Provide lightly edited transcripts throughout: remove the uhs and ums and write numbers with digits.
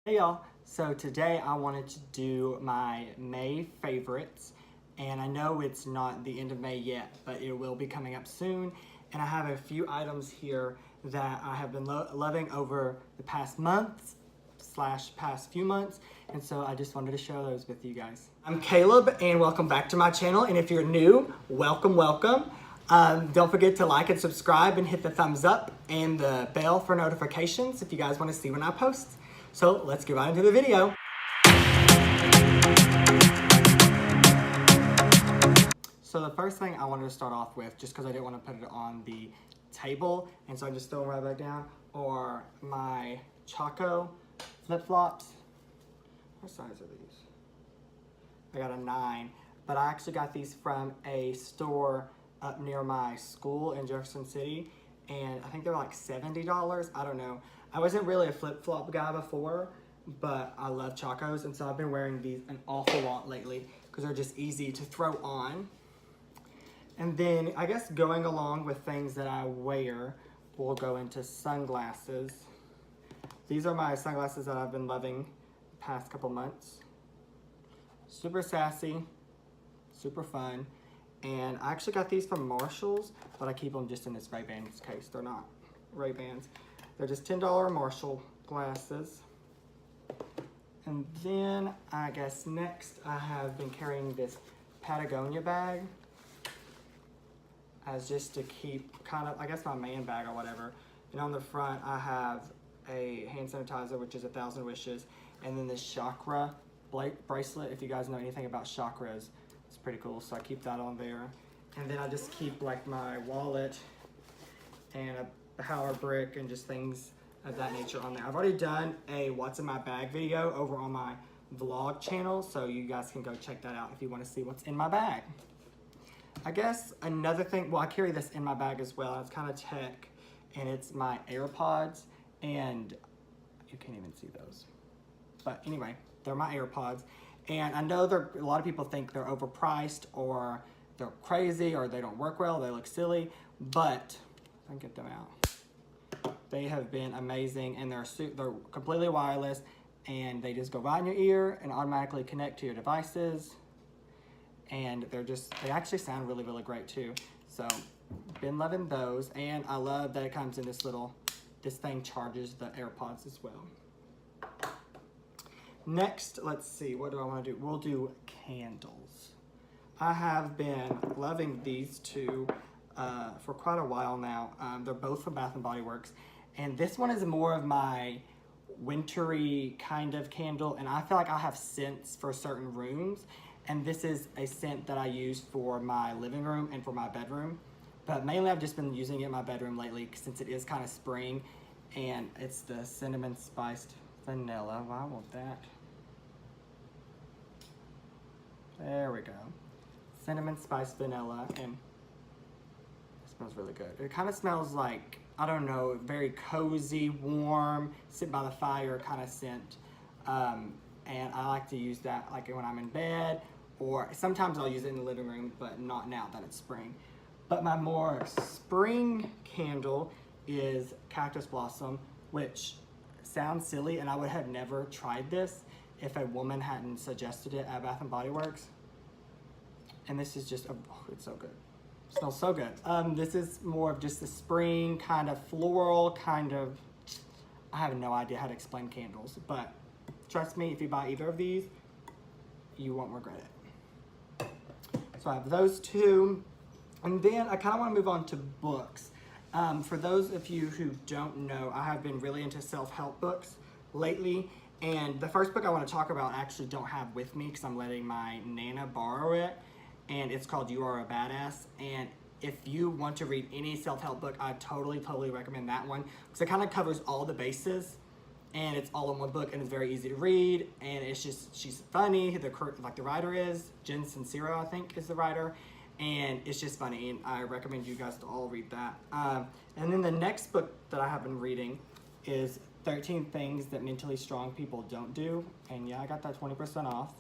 Hey y'all, so today I wanted to do my May favorites, and I know it's not the end of May yet, but it will be coming up soon, and I have a few items here that I have been loving over the past months / past few months, and so I just wanted to share those with you guys. I'm Caleb, and welcome back to my channel, and if you're new, welcome. Don't forget to like and subscribe and hit the thumbs up and the bell for notifications if you guys want to see when I post. So let's get right into the video. So the first thing I wanted to start off with, just because I didn't want to put it on the table, and so I just throw them right back down, are my Chaco flip-flops. What size are these? I got a 9, but I actually got these from a store up near my school in Jefferson City, and I think they're like $70. I don't know. I wasn't really a flip-flop guy before, but I love Chacos, and so I've been wearing these an awful lot lately because they're just easy to throw on. And then I guess going along with things that I wear, we'll go into sunglasses. These are my sunglasses that I've been loving the past couple months. Super sassy, super fun. And I actually got these from Marshalls, but I keep them just in this Ray-Bans case. They're not Ray-Bans. They're just $10 Marshall glasses. And then I guess next I have been carrying this Patagonia bag as just to keep kind of, I guess, my man bag or whatever. And on the front I have a hand sanitizer, which is 1,000 Wishes, and then this chakra bracelet. If you guys know anything about chakras, it's pretty cool, so I keep that on there. And then I just keep like my wallet and a power brick and just things of that nature on there. I've already done a what's in my bag video over on my vlog channel, so you guys can go check that out if you want to see what's in my bag. I guess another thing, well, I carry this in my bag as well. It's kind of tech, and it's my AirPods, and you can't even see those. But anyway, they're my AirPods. And I know a lot of people think they're overpriced or they're crazy or they don't work well, they look silly, but I can get them out. They have been amazing, and they're completely wireless, and they just go right in your ear and automatically connect to your devices. And they actually sound really, really great too. So been loving those, and I love that it comes in this thing charges the AirPods as well. Next, let's see, what do I want to do? We'll do candles. I have been loving these two for quite a while now. They're both from Bath & Body Works, and this one is more of my wintry kind of candle, and I feel like I have scents for certain rooms, and this is a scent that I use for my living room and for my bedroom, but mainly I've just been using it in my bedroom lately since it is kind of spring, and it's the Cinnamon Spiced Vanilla. Well, I want that. There we go. Cinnamon Spiced Vanilla, and it smells really good. It kind of smells like, I don't know, very cozy, warm, sit by the fire kind of scent. And I like to use that like when I'm in bed, or sometimes I'll use it in the living room, but not now that it's spring. But my more spring candle is Cactus Blossom, which sounds silly, and I would have never tried this if a woman hadn't suggested it at Bath & Body Works. And this is just, oh, it's so good. It smells so good. This is more of just a spring kind of floral kind of, I have no idea how to explain candles, but trust me, if you buy either of these, you won't regret it. So I have those two. And then I kind of want to move on to books. For those of you who don't know, I have been really into self-help books lately. And the first book I want to talk about I actually don't have with me because I'm letting my Nana borrow it. And it's called You Are a Badass. And if you want to read any self-help book, I totally recommend that one because it kind of covers all the bases. And it's all in one book, and it's very easy to read. And it's just, she's funny. The writer is Jen Sincero, I think, is the writer. And it's just funny, and I recommend you guys to all read that. And then the next book that I have been reading is 13 Things That Mentally Strong People Don't Do. And yeah, I got that 20% off.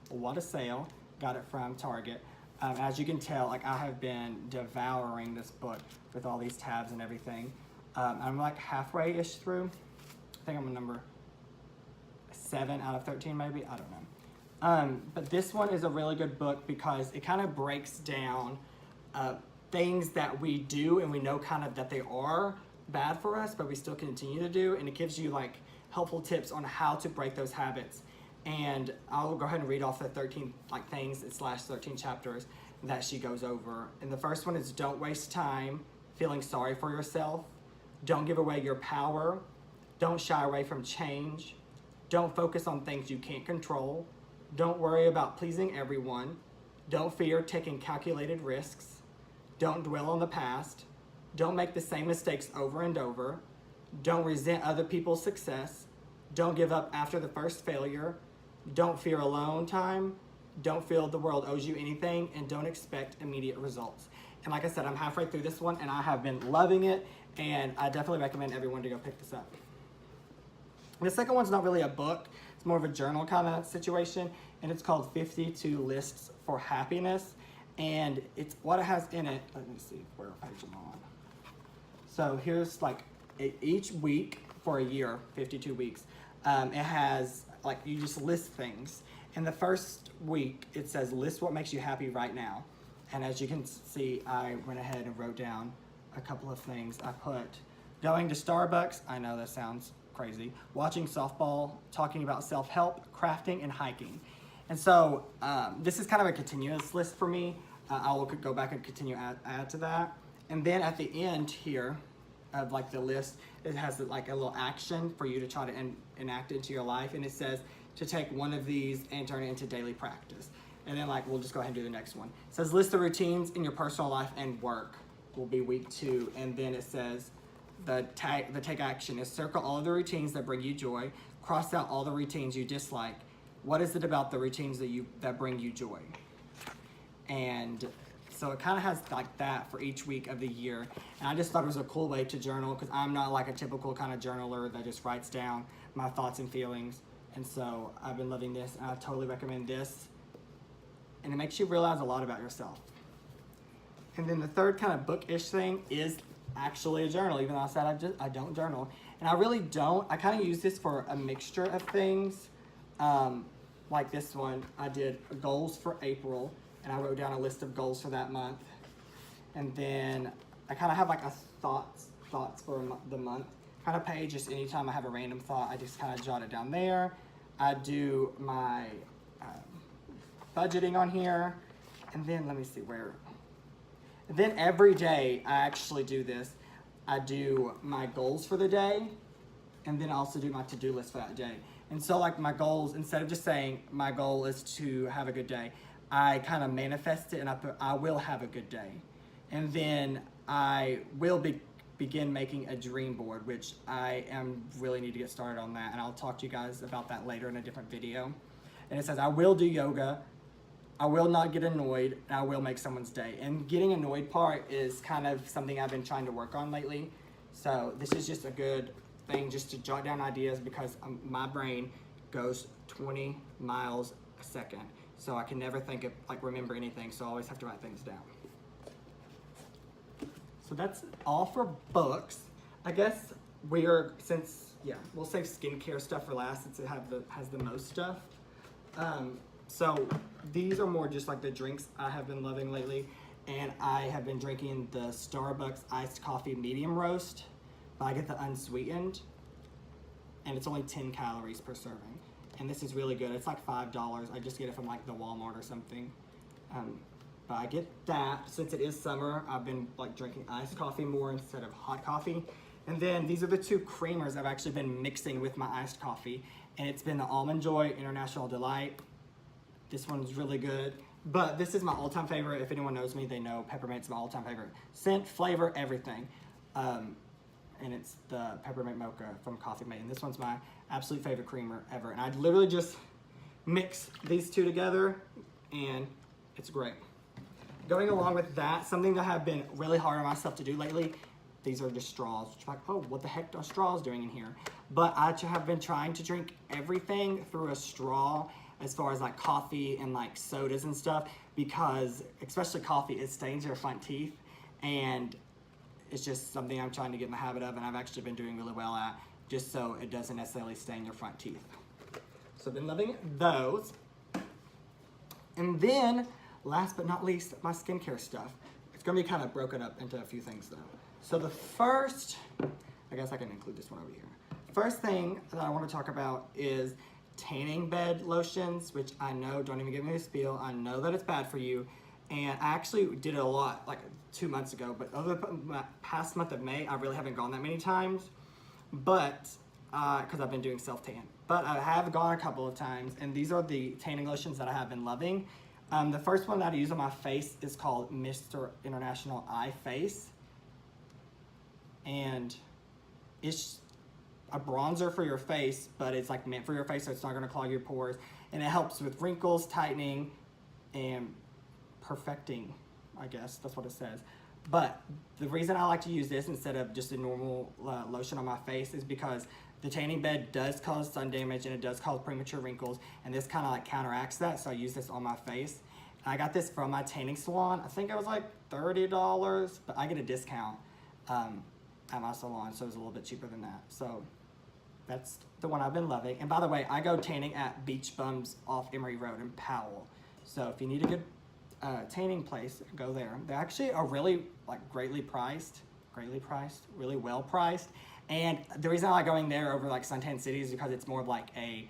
What a sale. Got it from Target. As you can tell, like, I have been devouring this book with all these tabs and everything. I'm like halfway-ish through. I think I'm on number 7 out of 13 maybe, I don't know. But this one is a really good book because it kind of breaks down things that we do and we know kind of that they are bad for us, but we still continue to do, and it gives you like helpful tips on how to break those habits. And I'll go ahead and read off the 13 like things / 13 chapters that she goes over. And the first one is don't waste time feeling sorry for yourself. Don't give away your power. Don't shy away from change. Don't focus on things you can't control. Don't worry about pleasing everyone. Don't fear taking calculated risks. Don't dwell on the past. Don't make the same mistakes over and over. Don't resent other people's success. Don't give up after the first failure. Don't fear alone time. Don't feel the world owes you anything, and don't expect immediate results. And like I said, I'm halfway through this one and I have been loving it, and I definitely recommend everyone to go pick this up. The second one's not really a book, it's more of a journal kind of situation, and it's called 52 Lists for Happiness. And it's what it has in it. Let me see where page I'm on. So here's like each week for a year, 52 weeks, it has like, you just list things. And the first week it says list what makes you happy right now. And as you can see, I went ahead and wrote down a couple of things. I put going to Starbucks, I know that sounds crazy, watching softball, talking about self-help, crafting, and hiking. And so this is kind of a continuous list for me. I will go back and continue add to that. And then at the end here of like the list, it has like a little action for you to try to enact into your life. And it says to take one of these and turn it into daily practice. And then like, we'll just go ahead and do the next one. It says list the routines in your personal life and work will be week 2. And then it says the take action is circle all of the routines that bring you joy, cross out all the routines you dislike. What is it about the routines that bring you joy? And so it kind of has like that for each week of the year. And I just thought it was a cool way to journal because I'm not like a typical kind of journaler that just writes down my thoughts and feelings. And so I've been loving this, and I totally recommend this. And it makes you realize a lot about yourself. And then the third kind of bookish thing is actually a journal, even though I said I don't journal. And I really don't. I kind of use this for a mixture of things. Like this one, I did goals for April, and I wrote down a list of goals for that month. And then I kind of have like a thoughts for the month kind of page. Just anytime I have a random thought, I just kind of jot it down there. I do my budgeting on here, and then let me see where. And then every day I actually do this. I do my goals for the day, and then I also do my to-do list for that day. And so like my goals, instead of just saying my goal is to have a good day, I kind of manifest it and I put I will have a good day. And then I will begin making a dream board, which I really need to get started on that, and I'll talk to you guys about that later in a different video. And it says I will do yoga, I will not get annoyed, and I will make someone's day. And getting annoyed part is kind of something I've been trying to work on lately. So this is just a good thing just to jot down ideas because my brain goes 20 miles a second. So I can never think of, remember anything. So I always have to write things down. So that's all for books. I guess we'll save skincare stuff for last since it has the most stuff. So these are more just like the drinks I have been loving lately. And I have been drinking the Starbucks iced coffee medium roast, but I get the unsweetened. And it's only 10 calories per serving. And this is really good. It's like $5. I just get it from like the Walmart or something. But I get that. Since it is summer, I've been like drinking iced coffee more instead of hot coffee. And then these are the 2 creamers I've actually been mixing with my iced coffee. And it's been the Almond Joy International Delight. This one's really good. But this is my all-time favorite. If anyone knows me, they know peppermint's my all-time favorite. Scent, flavor, everything. And it's the peppermint mocha from Coffee Mate. And this one's my absolute favorite creamer ever. And I literally just mix these 2 together, and it's great. Going along with that, something that I've been really hard on myself to do lately, these are just straws. It's like, oh, what the heck are straws doing in here? But I have been trying to drink everything through a straw, as far as like coffee and like sodas and stuff, because especially coffee, it stains your front teeth, and it's just something I'm trying to get in the habit of, and I've actually been doing really well at, just so it doesn't necessarily stain your front teeth. So I've been loving those. And then, last but not least, my skincare stuff. It's gonna be kind of broken up into a few things though. So the first, I guess I can include this one over here. First thing that I want to talk about is tanning bed lotions, which I know, don't even give me a spiel, I know that it's bad for you. And I actually did it a lot, like 2 months ago, but over the past month of May, I really haven't gone that many times. But, because I've been doing self-tan. But I have gone a couple of times, and these are the tanning lotions that I have been loving. The first one that I use on my face is called Mr. International Eye Face. And it's a bronzer for your face, but it's like meant for your face, so it's not gonna clog your pores. And it helps with wrinkles, tightening, and perfecting, I guess, that's what it says. But the reason I like to use this instead of just a normal lotion on my face is because the tanning bed does cause sun damage and it does cause premature wrinkles, and this kind of like counteracts that, so I use this on my face. I got this from my tanning salon. I think it was like $30, but I get a discount at my salon, so it was a little bit cheaper than that. So that's the one I've been loving. And by the way, I go tanning at Beach Bums off Emory Road in Powell. So if you need a good tanning place, go there. They actually are really like greatly priced, really well priced. And the reason I like going there over like Suntan City is because it's more of like a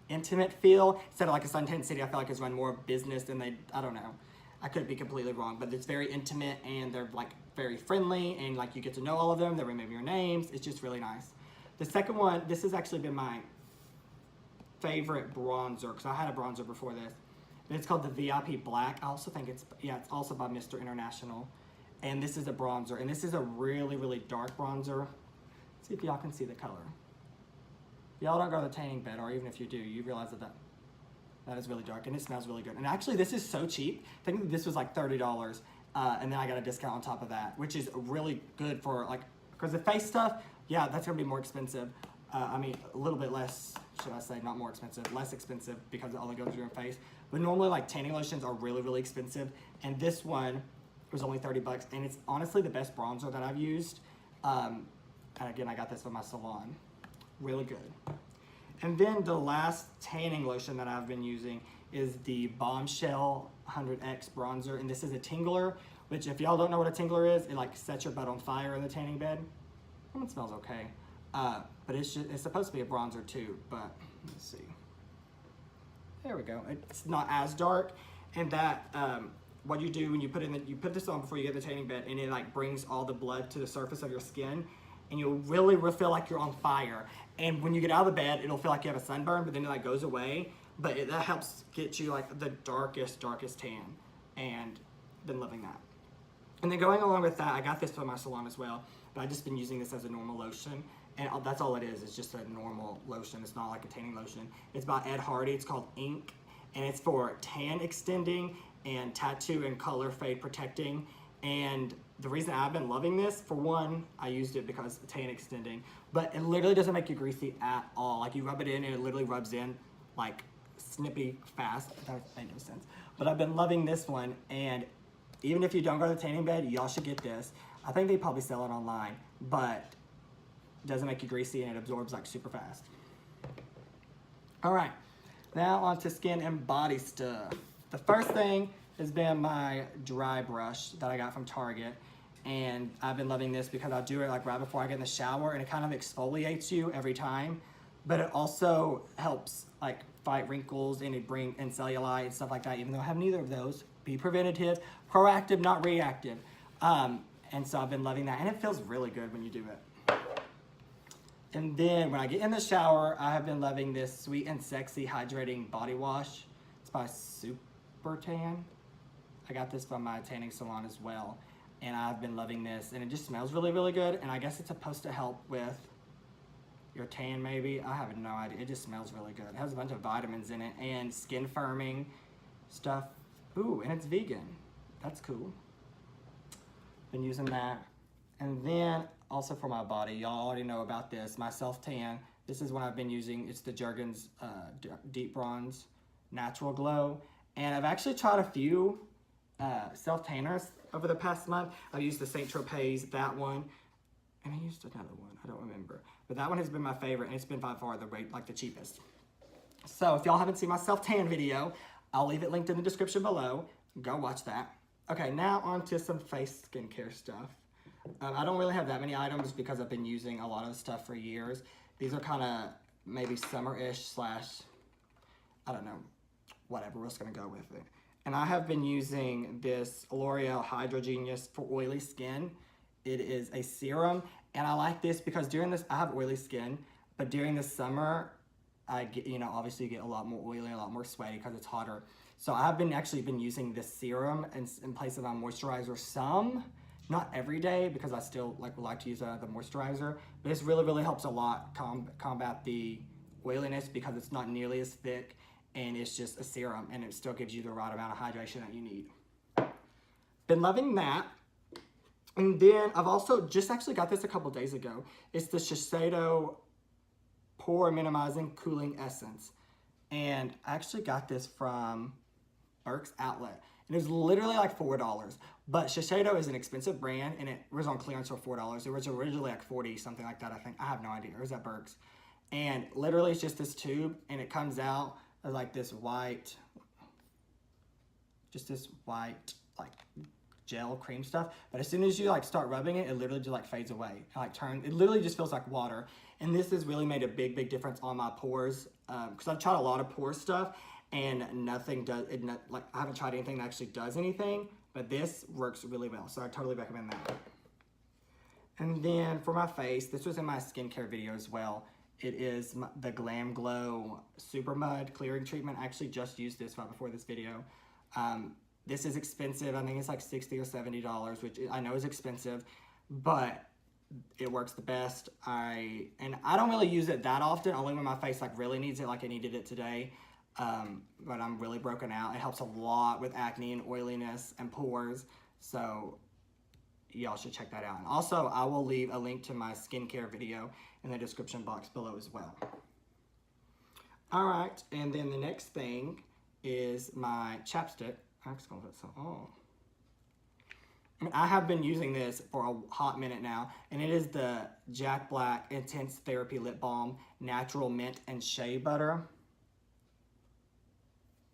intimate feel. Instead of like a Suntan City, I feel like it's run more business than they, I don't know. I could be completely wrong, but it's very intimate and they're like very friendly and like you get to know all of them. They remember your names. It's just really nice. The second one, this has actually been my favorite bronzer because I had a bronzer before this. And it's called the VIP Black. I also think it's also by Mr. International. And this is a bronzer. And this is a really, really dark bronzer. Let's see if y'all can see the color. Y'all don't go to the tanning bed, or even if you do, you realize that is really dark and it smells really good. And actually this is so cheap. I think this was like $30 and then I got a discount on top of that, which is really good for like, because the face stuff, yeah, that's gonna be more expensive. I mean, a little bit less, should I say, not more expensive, less expensive because it only goes to your face. But normally like tanning lotions are really, really expensive. And this one was only 30 bucks and it's honestly the best bronzer that I've used. And again, I got this from my salon. Really good. And then the last tanning lotion that I've been using is the Bombshell 100X bronzer. And this is a tingler, which if y'all don't know what a tingler is, it like sets your butt on fire in the tanning bed. It smells okay. But it's supposed to be a bronzer too, but let's see. There we go. It's not as dark. And that, what you do when you put this on before you get in the tanning bed, and it like brings all the blood to the surface of your skin, and you'll really feel like you're on fire. And when you get out of the bed, it'll feel like you have a sunburn, but then it like goes away. But that helps get you like the darkest tan, and been loving that. And then going along with that, I got this from my salon as well, but I've just been using this as a normal lotion. And that's all it is. It's just a normal lotion. It's not like a tanning lotion. It's by Ed Hardy. It's called Ink. And it's for tan extending and tattoo and color fade protecting. And the reason I've been loving this, for one, I used it because tan extending. But it literally doesn't make you greasy at all. Like you rub it in and it literally rubs in like snippy fast. That makes no sense. But I've been loving this one. And even if you don't go to the tanning bed, y'all should get this. I think they probably sell it online. But doesn't make you greasy and it absorbs like super fast. All right, now on to skin and body stuff. The first thing has been my dry brush that I got from Target, and I've been loving this because I'll do it like right before I get in the shower, and it kind of exfoliates you every time, but it also helps like fight wrinkles and cellulite and stuff like that. Even though I have neither of those, be preventative, proactive, not reactive. And so I've been loving that, and it feels really good when you do it. And then when I get in the shower, I have been loving this Sweet and Sexy Hydrating Body Wash. It's by Super Tan. I got this from my tanning salon as well. And I've been loving this. And it just smells really, really good. And I guess it's supposed to help with your tan maybe. I have no idea. It just smells really good. It has a bunch of vitamins in it and skin firming stuff. Ooh, and it's vegan. That's cool. Been using that. And then also for my body, y'all already know about this, my self-tan. This is one I've been using. It's the Jergens Deep Bronze Natural Glow. And I've actually tried a few self-tanners over the past month. I've used the St. Tropez, that one. And I used another one, I don't remember. But that one has been my favorite, and it's been by far the cheapest. So if y'all haven't seen my self-tan video, I'll leave it linked in the description below. Go watch that. Okay, now on to some face skincare stuff. I don't really have that many items because I've been using a lot of the stuff for years. These are kind of maybe summer-ish slash, I don't know, whatever, we're just gonna go with it. And I have been using this L'Oreal Hydra Genius for oily skin. It is a serum, and I like this because during this, I have oily skin, but during the summer, I get, you know, obviously you get a lot more oily, a lot more sweaty because it's hotter. So I've actually been using this serum in place of my moisturizer some, not every day because I still would like to use the moisturizer, but this really helps a lot combat the oiliness because it's not nearly as thick and it's just a serum and it still gives you the right amount of hydration that you need. Been loving that. And then I've also just actually got this a couple days ago. It's the Shiseido Pore Minimizing Cooling Essence. And I actually got this from Burke's Outlet. And it was literally like $4. But Shiseido is an expensive brand and it was on clearance for $4. It was originally like 40, something like that, I think. I have no idea. Or is that Burke's? And literally it's just this tube and it comes out as like this white, like gel cream stuff, but as soon as you like start rubbing it, it literally just like fades away. It literally just feels like water. And this has really made a big difference on my pores because I've tried a lot of pore stuff and nothing does it. Like I haven't tried anything that actually does anything, but this works really well. So I totally recommend that. And then for my face, this was in my skincare video as well. It is the Glam Glow Super Mud Clearing Treatment. I actually just used this right before this video. This is expensive. I think it's like $60 or $70, which I know is expensive, but it works the best. And I don't really use it that often, only when my face like really needs it, like I needed it today. But I'm really broken out. It helps a lot with acne and oiliness and pores. So y'all should check that out. And also, I will leave a link to my skincare video in the description box below as well. All right, and then the next thing is my chapstick. I'm just gonna put some on. I have been using this for a hot minute now, and it is the Jack Black Intense Therapy Lip Balm Natural Mint and Shea Butter.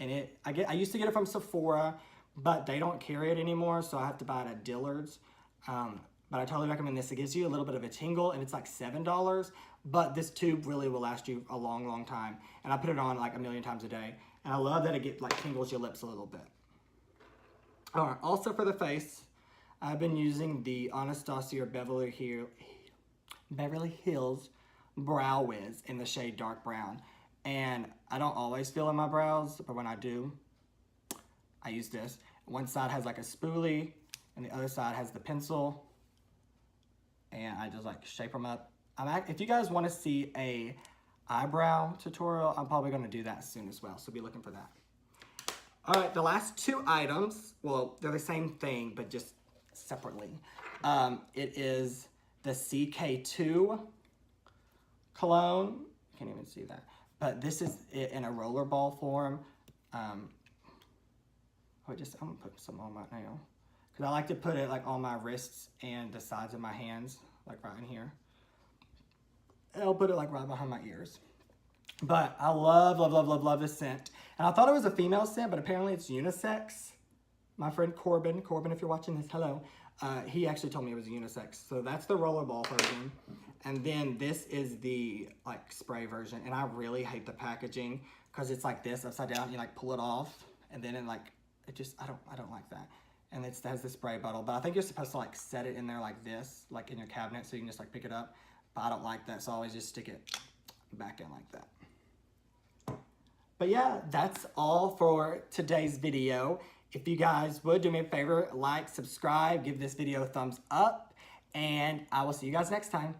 And I used to get it from Sephora, but they don't carry it anymore, so I have to buy it at Dillard's. But I totally recommend this. It gives you a little bit of a tingle, and it's like $7, but this tube really will last you a long time. And I put it on like a million times a day, and I love that it tingles your lips a little bit. All right, also for the face, I've been using the Anastasia Beverly Hills Brow Wiz in the shade Dark Brown. And I don't always fill in my brows, but when I do, I use this. One side has like a spoolie, and the other side has the pencil. And I just like shape them up. If you guys want to see a eyebrow tutorial, I'm probably going to do that soon as well, so be looking for that. All right, the last two items, well, they're the same thing, but just separately. It is the CK2 cologne. You can't even see that. But this is it in a rollerball form. I'm gonna put some on right now. Because I like to put it like on my wrists and the sides of my hands, like right in here. And I'll put it like right behind my ears. But I love this scent. And I thought it was a female scent, but apparently it's unisex. My friend Corbin, if you're watching this, hello. He actually told me it was unisex. So that's the rollerball version. And then this is the like spray version. And I really hate the packaging because it's like this upside down. You like pull it off and then I don't like that. And it has the spray bottle, but I think you're supposed to like set it in there like this, like in your cabinet, so you can just like pick it up. But I don't like that, so I always just stick it back in like that. But yeah, that's all for today's video. If you guys would do me a favor, like, subscribe, give this video a thumbs up, and I will see you guys next time.